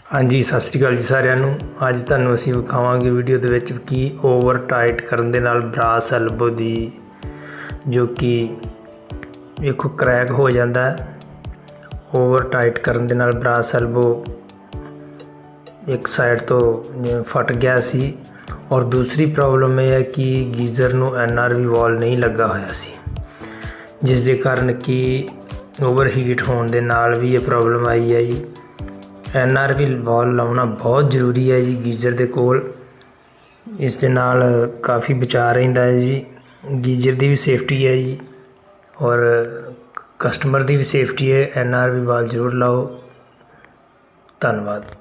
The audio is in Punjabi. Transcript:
हाँ जी, सत श्री अकाल जी सारिਆਂ ਨੂੰ। ਅੱਜ ਤੁਹਾਨੂੰ ਅਸੀਂ ਵਿਖਾਵਾਂਗੇ ਵੀਡੀਓ ਦੇ ਵਿੱਚ ਕਿ ਓਵਰ ਟਾਈਟ ਕਰਨ ਦੇ ਨਾਲ ਬ੍ਰਾਸ ਐਲਬੋ ਦੀ ਜੋ ਕਿ ਵੇਖੋ ਕਰੈਕ ਹੋ ਜਾਂਦਾ ਹੈ। ਓਵਰ ਟਾਈਟ ਕਰਨ ਦੇ ਨਾਲ ਬ੍ਰਾਸ ਐਲਬੋ ਇੱਕ ਸਾਈਡ ਤੋਂ ਜਿਵੇਂ ਫਟ ਗਿਆ ਸੀ ਔਰ ਦੂਸਰੀ ਪ੍ਰੋਬਲਮ ਇਹ ਹੈ ਕਿ ਗੀਜ਼ਰ ਨੂੰ NRV ਵਾਲ ਨਹੀਂ ਲੱਗਾ ਹੋਇਆ ਸੀ, ਜਿਸ ਦੇ ਕਾਰਨ ਕਿ ਓਵਰ ਹੀਟ ਹੋਣ ਦੇ ਨਾਲ ਵੀ ਇਹ ਪ੍ਰੋਬਲਮ ਆਈ ਹੈ ਜੀ। NRV ਵਾਲ ਲਾਉਣਾ बहुत ਜ਼ਰੂਰੀ है जी गीज़र ਦੇ ਕੋਲ। ਇਸ ਦੇ ਨਾਲ ਕਾफ़ी ਬਚਾਅ ਰਹਿੰਦਾ है जी। गीज़र ਦੀ ਵੀ ਸੇਫਟੀ है जी और ਕਸਟਮਰ ਦੀ ਵੀ ਸੇਫਟੀ है। NRV ਵਾਲ ਜ਼ਰੂਰ ਲਾਓ। ਧੰਨਵਾਦ।